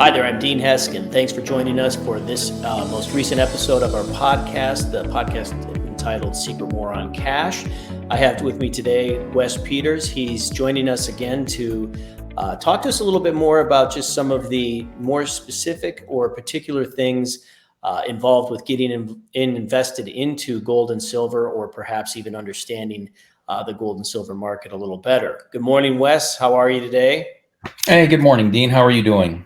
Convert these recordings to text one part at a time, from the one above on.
Hi there, I'm Dean Heskin. Thanks for joining us for this most recent episode of our podcast, the podcast entitled Secret War on Cash. I have with me today Wes Peters. He's joining us again to talk to us a little bit more about just some of the more specific or particular things involved with getting invested into gold and silver, or perhaps even understanding the gold and silver market a little better. Good morning, Wes. How are you today? Hey, good morning, Dean. How are you doing?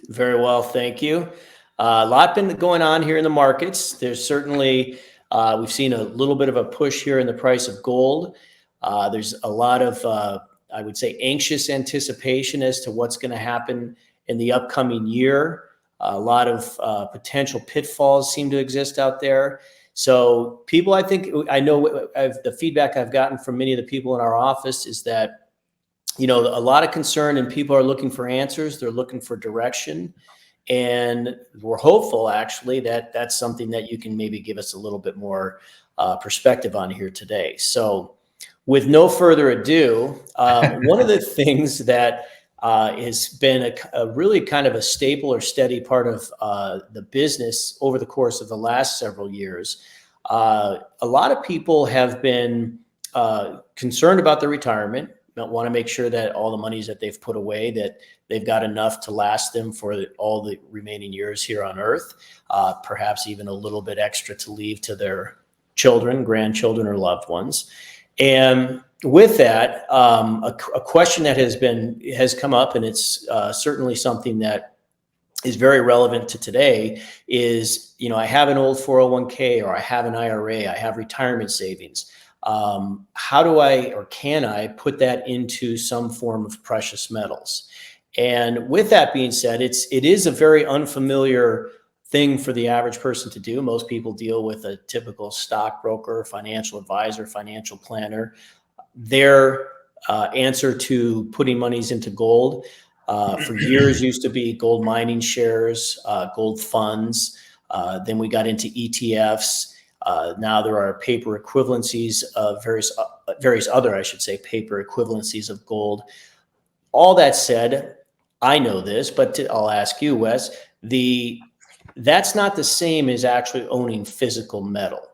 Very well, thank you. A lot been going on here in the markets. There's certainly, we've seen a little bit of a push here in the price of gold. There's a lot of, I would say, anxious anticipation as to what's going to happen in the upcoming year. A lot of potential pitfalls seem to exist out there. So people, I know the feedback I've gotten from many of the people in our office is that, a lot of concern, and people are looking for answers. They're looking for direction. And we're hopeful, actually, that that's something that you can maybe give us a little bit more perspective on here today. So with no further ado, one of the things that has been a really kind of a staple or steady part of the business over the course of the last several years, a lot of people have been concerned about their retirement. Want to make sure that all the monies that they've put away, that they've got enough to last them for all the remaining years here on Earth, perhaps even a little bit extra to leave to their children, grandchildren, or loved ones. And with that, a question that has come up, and it's certainly something that is very relevant to today, is, I have an old 401k, or I have an IRA, I have retirement savings. How do I, or can I, put that into some form of precious metals? And with that being said, it is a very unfamiliar thing for the average person to do. Most people deal with a typical stockbroker, financial advisor, financial planner. Their answer to putting monies into gold for years used to be gold mining shares, gold funds. Then we got into ETFs. Now there are paper equivalencies of various other, I should say, paper equivalencies of gold. All that said, I know this, but I'll ask you, Wes, that's not the same as actually owning physical metal.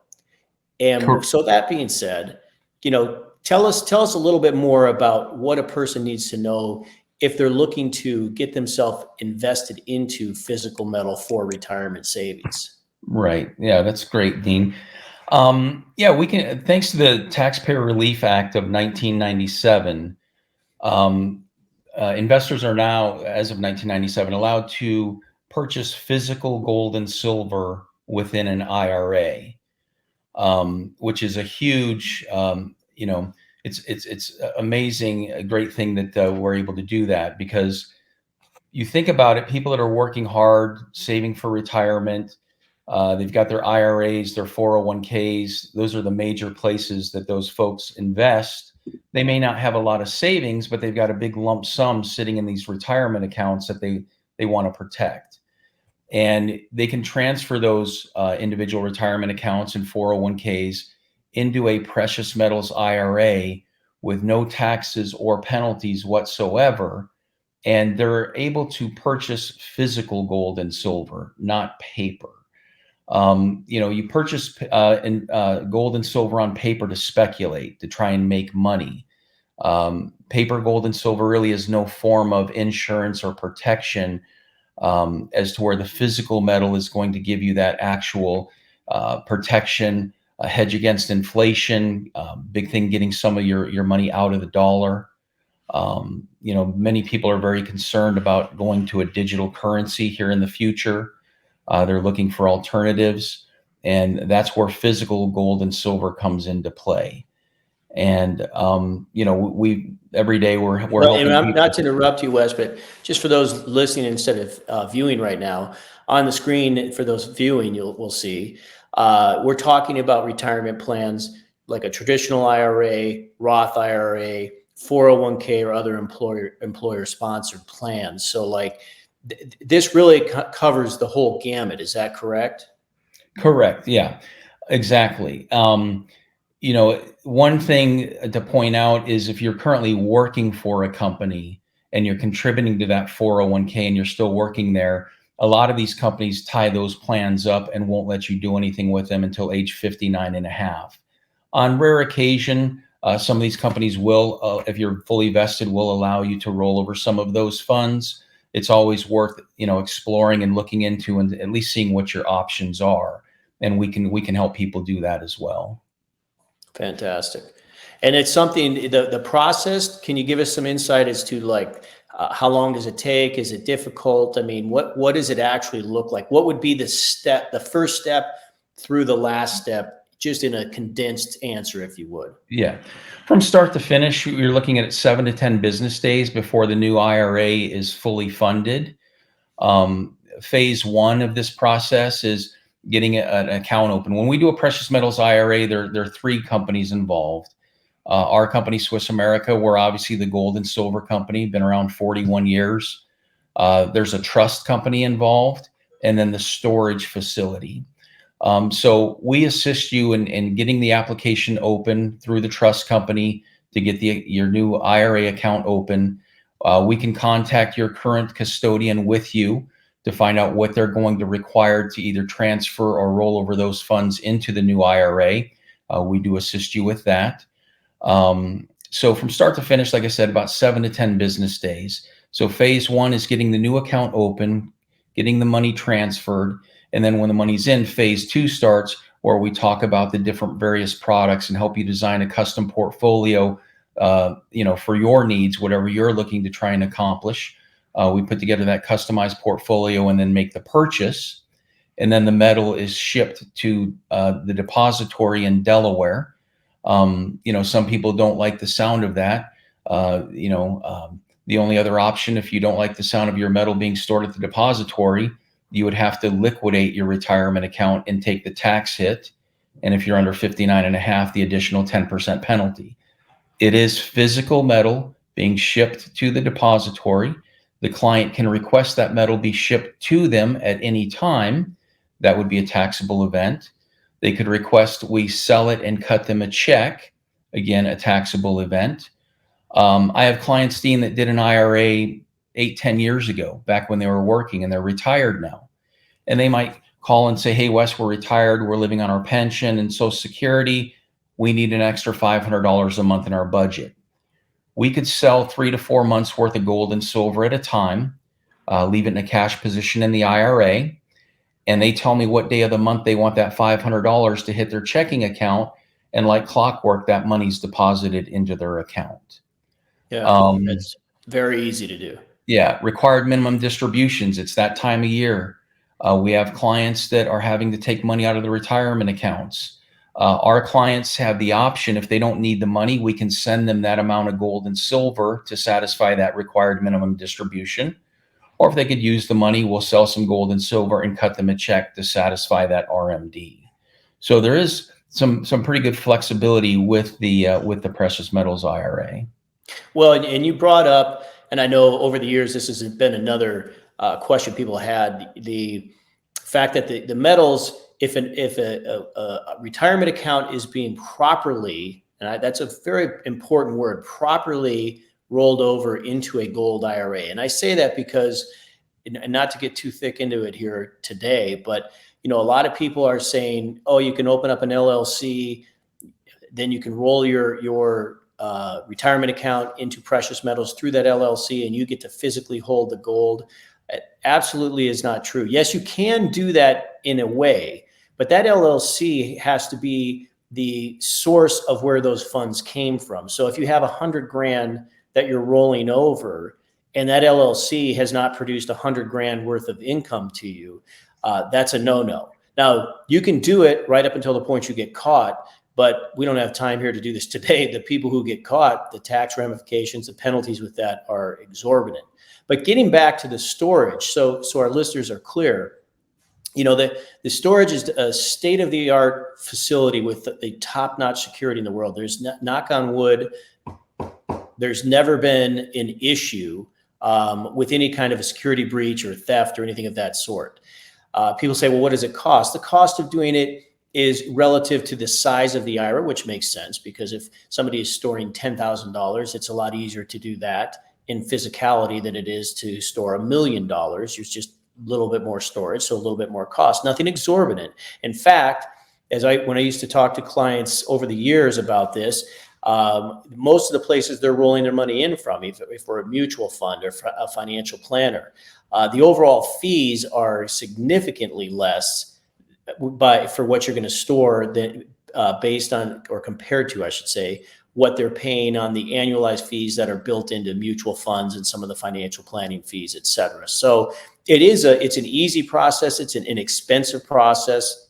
And so that being said, tell us a little bit more about what a person needs to know if they're looking to get themselves invested into physical metal for retirement savings. Right. Yeah, that's great, Dean. We can, thanks to the Taxpayer Relief Act of 1997, investors are now, as of 1997, allowed to purchase physical gold and silver within an IRA, which is a huge, it's amazing, a great thing that we're able to do that, because you think about it, people that are working hard, saving for retirement, they've got their IRAs, their 401ks. Those are the major places that those folks invest. They may not have a lot of savings, but they've got a big lump sum sitting in these retirement accounts that they want to protect. And they can transfer those individual retirement accounts and 401ks into a precious metals IRA with no taxes or penalties whatsoever. And they're able to purchase physical gold and silver, not paper. You purchase gold and silver on paper to speculate, to try and make money. Paper, gold, and silver really is no form of insurance or protection, as to where the physical metal is going to give you that actual protection, a hedge against inflation, big thing, getting some of your money out of the dollar. Many people are very concerned about going to a digital currency here in the future. They're looking for alternatives, and that's where physical gold and silver comes into play. And we every day we're and I'm not to interrupt you, Wes, but just for those listening instead of viewing right now, on the screen for those viewing, we'll see we're talking about retirement plans like a traditional IRA, Roth IRA, 401k, or other employer sponsored plans. So like this really covers the whole gamut. Is that correct? Correct. Yeah, exactly. One thing to point out is if you're currently working for a company and you're contributing to that 401k and you're still working there, a lot of these companies tie those plans up and won't let you do anything with them until age 59 and a half. On rare occasion, some of these companies will, if you're fully vested, will allow you to roll over some of those funds. It's always worth, exploring and looking into and at least seeing what your options are. And we can help people do that as well. Fantastic. And it's something, the process, can you give us some insight as to like, how long does it take? Is it difficult? I mean, what does it actually look like? What would be the first step through the last step, just in a condensed answer, if you would? Yeah. From start to finish, you're looking at 7 to 10 business days before the new IRA is fully funded. Phase one of this process is getting an account open. When we do a precious metals IRA, there are 3 companies involved. Our company, SwissAmerica, we're obviously the gold and silver company, been around 41 years. There's a trust company involved, and then the storage facility. So we assist you in getting the application open through the trust company to get your new IRA account open. We can contact your current custodian with you to find out what they're going to require to either transfer or roll over those funds into the new IRA. We do assist you with that. So from start to finish, like I said, about 7 to 10 business days. So phase one is getting the new account open, getting the money transferred. And then when the money's in, phase two starts, where we talk about the different various products and help you design a custom portfolio, for your needs, whatever you're looking to try and accomplish. We put together that customized portfolio and then make the purchase. And then the metal is shipped to the depository in Delaware. Some people don't like the sound of that. The only other option, if you don't like the sound of your metal being stored at the depository, you would have to liquidate your retirement account and take the tax hit. And if you're under 59 and a half, the additional 10% penalty. It is physical metal being shipped to the depository. The client can request that metal be shipped to them at any time. That would be a taxable event. They could request we sell it and cut them a check. Again, a taxable event. I have clients, Dean, that did an IRA 8-10 years ago, back when they were working, and they're retired now. And they might call and say, hey, Wes, we're retired. We're living on our pension and Social Security. We need an extra $500 a month in our budget. We could sell 3 to 4 months worth of gold and silver at a time, leave it in a cash position in the IRA. And they tell me what day of the month they want that $500 to hit their checking account. And like clockwork, that money's deposited into their account. Yeah, it's very easy to do. Yeah, required minimum distributions. It's that time of year. We have clients that are having to take money out of the retirement accounts. Our clients have the option, if they don't need the money, we can send them that amount of gold and silver to satisfy that required minimum distribution. Or if they could use the money, we'll sell some gold and silver and cut them a check to satisfy that RMD. So there is some pretty good flexibility with the precious metals IRA. Well, and you brought up, and I know over the years this has been another question people had, the fact that the metals, if a retirement account is being properly, and that's a very important word, properly rolled over into a gold IRA. And I say that because, and not to get too thick into it here today, but a lot of people are saying, oh, you can open up an LLC, then you can roll your retirement account into precious metals through that LLC, and you get to physically hold the gold. It absolutely is not true. Yes, you can do that in a way, but that LLC has to be the source of where those funds came from. So if you have $100,000 that you're rolling over, and that LLC has not produced $100,000 worth of income to you, that's a no-no. Now, you can do it right up until the point you get caught, but we don't have time here to do this today. The people who get caught, the tax ramifications, the penalties with that are exorbitant. But getting back to the storage, so our listeners are clear, the storage is a state-of-the-art facility with the top-notch security in the world. There's, knock on wood, there's never been an issue with any kind of a security breach or theft or anything of that sort. People say, well, what does it cost? The cost of doing it is relative to the size of the IRA, which makes sense, because if somebody is storing $10,000, it's a lot easier to do that in physicality than it is to store $1 million. It's just a little bit more storage, so a little bit more cost, nothing exorbitant. In fact, when I used to talk to clients over the years about this, most of the places they're rolling their money in from, if we're a mutual fund or a financial planner, the overall fees are significantly less for what you're going to store than based on, or compared to, I should say, what they're paying on the annualized fees that are built into mutual funds and some of the financial planning fees, et cetera. So it's an easy process. It's an inexpensive process,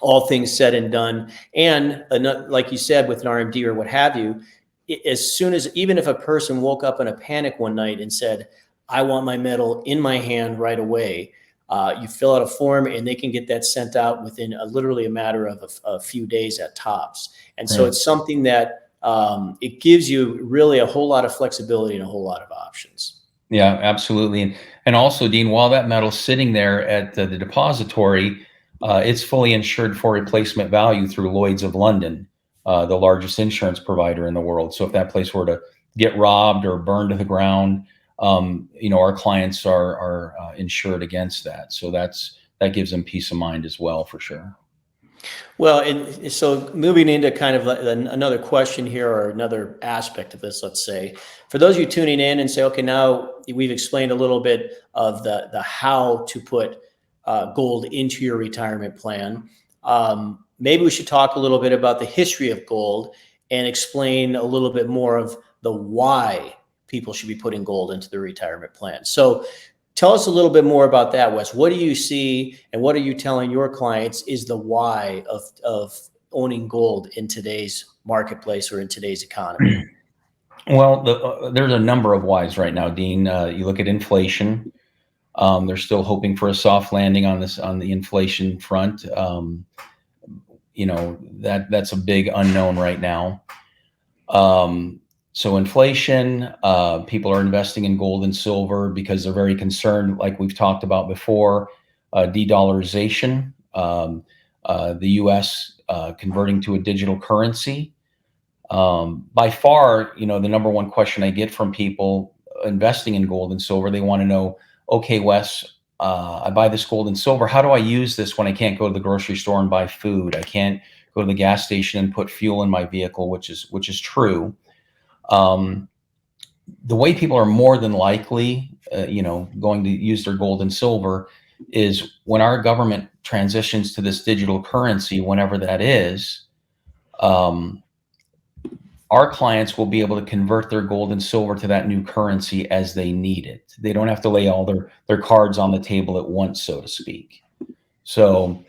all things said and done. And like you said, with an RMD or what have you, even if a person woke up in a panic one night and said, I want my metal in my hand right away, you fill out a form and they can get that sent out within literally a matter of a few days at tops. And so it's something that it gives you really a whole lot of flexibility and a whole lot of options. Yeah, absolutely. And also, Dean, while that metal's sitting there at the depository, it's fully insured for replacement value through Lloyd's of London, the largest insurance provider in the world. So if that place were to get robbed or burned to the ground, our clients are insured against that. So that gives them peace of mind as well, for sure. Well, and so moving into kind of another question here, or another aspect of this, let's say, for those of you tuning in and say, okay, now we've explained a little bit of the how to put gold into your retirement plan. Maybe we should talk a little bit about the history of gold and explain a little bit more of the why people should be putting gold into their retirement plan. So tell us a little bit more about that, Wes. What do you see and what are you telling your clients is the why of owning gold in today's marketplace or in today's economy? Well, there's a number of whys right now, Dean. You look at inflation. They're still hoping for a soft landing on the inflation front. That's a big unknown right now. So inflation, people are investing in gold and silver because they're very concerned, like we've talked about before, de-dollarization, the U.S. Converting to a digital currency. By far, the number one question I get from people investing in gold and silver, they want to know, okay, Wes, I buy this gold and silver. How do I use this when I can't go to the grocery store and buy food? I can't go to the gas station and put fuel in my vehicle, which is true. The way people are more than likely, going to use their gold and silver is when our government transitions to this digital currency, whenever that is, our clients will be able to convert their gold and silver to that new currency as they need it. They don't have to lay all their cards on the table at once, so to speak. So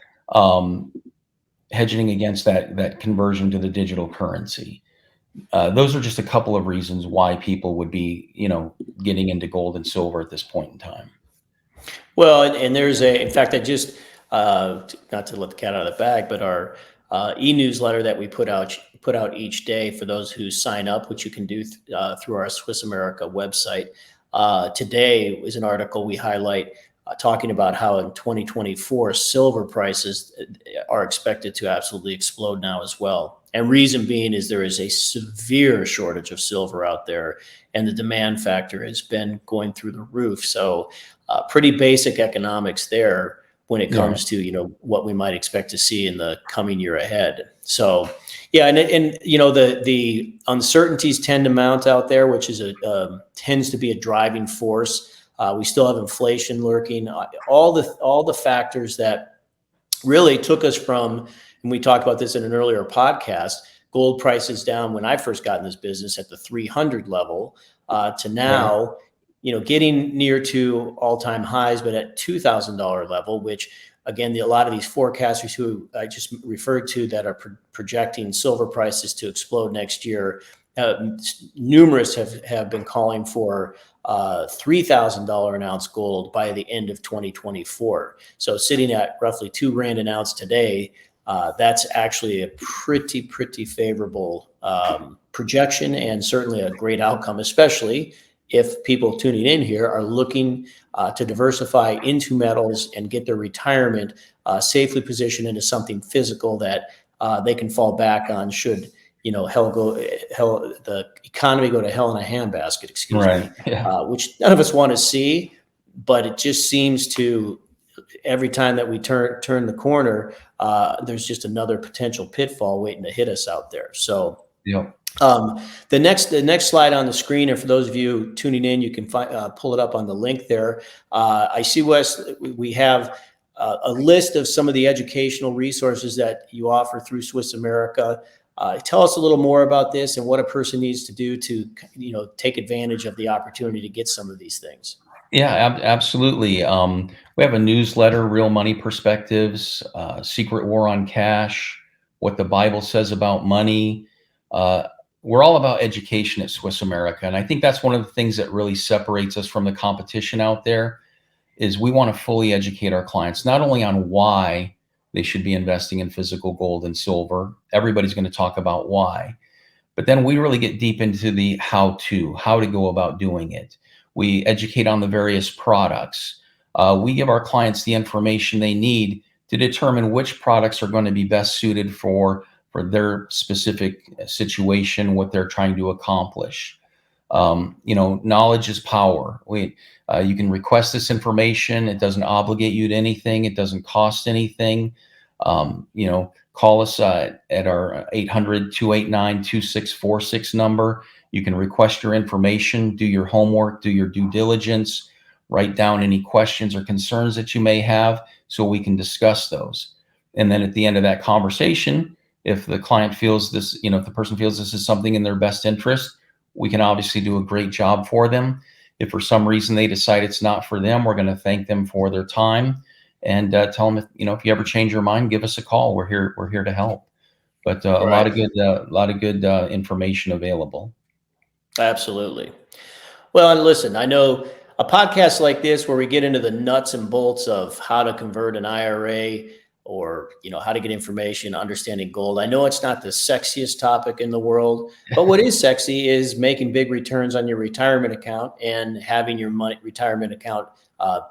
hedging against that conversion to the digital currency. Those are just a couple of reasons why people would be, getting into gold and silver at this point in time. Well, and in fact, I just, not to let the cat out of the bag, but our e-newsletter that we put out each day for those who sign up, which you can do through our Swiss America website. Today is an article we highlight talking about how in 2024, silver prices are expected to absolutely explode now as well. And reason being is there is a severe shortage of silver out there, and the demand factor has been going through the roof. So pretty basic economics there when it comes to, what we might expect to see in the coming year ahead. So, yeah. And the uncertainties tend to mount out there, which is tends to be a driving force. We still have inflation lurking, all the factors that really took us from, and we talked about this in an earlier podcast, gold prices down when I first got in this business at the 300 level to now, getting near to all-time highs, but at $2,000 level, which again, a lot of these forecasters who I just referred to that are projecting silver prices to explode next year, numerous have been calling for $3,000 an ounce gold by the end of 2024. So sitting at roughly $2,000 an ounce today, that's actually a pretty favorable projection, and certainly a great outcome, especially if people tuning in here are looking to diversify into metals and get their retirement safely positioned into something physical that they can fall back on should the economy go to hell in a handbasket, excuse Right. me, Yeah. which none of us want to see, but it just seems to, every time that we turn the corner, there's just another potential pitfall waiting to hit us out there. So Yep. the next slide on the screen, and for those of you tuning in, you can pull it up on the link there. I see, Wes, we have a list of some of the educational resources that you offer through Swiss America. Tell us a little more about this and what a person needs to do to, take advantage of the opportunity to get some of these things. Yeah, absolutely. We have a newsletter, Real Money Perspectives, Secret War on Cash, What the Bible Says About Money. Uh, we're all about education at Swiss America. And I think that's one of the things that really separates us from the competition out there is we want to fully educate our clients, not only on why they should be investing in physical gold and silver. Everybody's going to talk about why. But then we really get deep into the how to go about doing it. We educate on the various products. We give our clients the information they need to determine which products are going to be best suited for their specific situation, what they're trying to accomplish. Knowledge is power. You can request this information. It doesn't obligate you to anything. It doesn't cost anything. Call us at our 800-289-2646 number. You can request your information, do your homework, do your due diligence, write down any questions or concerns that you may have so we can discuss those. And then at the end of that conversation, if the client feels this, if the person feels this is something in their best interest, we can obviously do a great job for them. If for some reason they decide it's not for them, we're going to thank them for their time and tell them, if you ever change your mind, give us a call. We're here to help. But a lot of good information available. Absolutely. Well, and listen, I know a podcast like this where we get into the nuts and bolts of how to convert an IRA or, how to get information, understanding gold. I know it's not the sexiest topic in the world, but what is sexy is making big returns on your retirement account and having your retirement account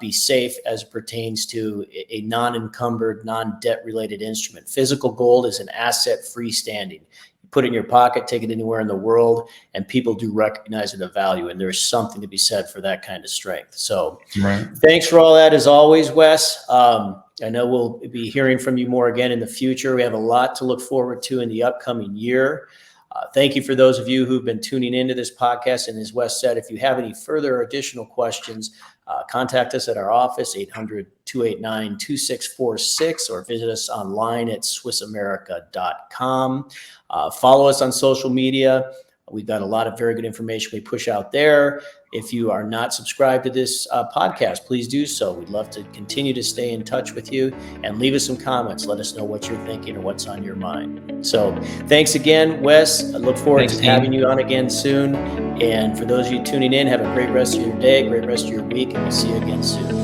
be safe as it pertains to a non-encumbered, non-debt related instrument. Physical gold is an asset freestanding. Put it in your pocket, take it anywhere in the world, and people do recognize the value. And there's something to be said for that kind of strength. So Thanks for all that as always, Wes. I know we'll be hearing from you more again in the future. We have a lot to look forward to in the upcoming year. Thank you for those of you who've been tuning into this podcast. And as Wes said, if you have any further additional questions, contact us at our office, 800-289-2646, or visit us online at swissamerica.com. Follow us on social media. We've got a lot of very good information we push out there. If you are not subscribed to this podcast, please do so. We'd love to continue to stay in touch with you and leave us some comments. Let us know what you're thinking or what's on your mind. So thanks again, Wes. I look forward to having you on again soon. And for those of you tuning in, have a great rest of your day, great rest of your week, and we'll see you again soon.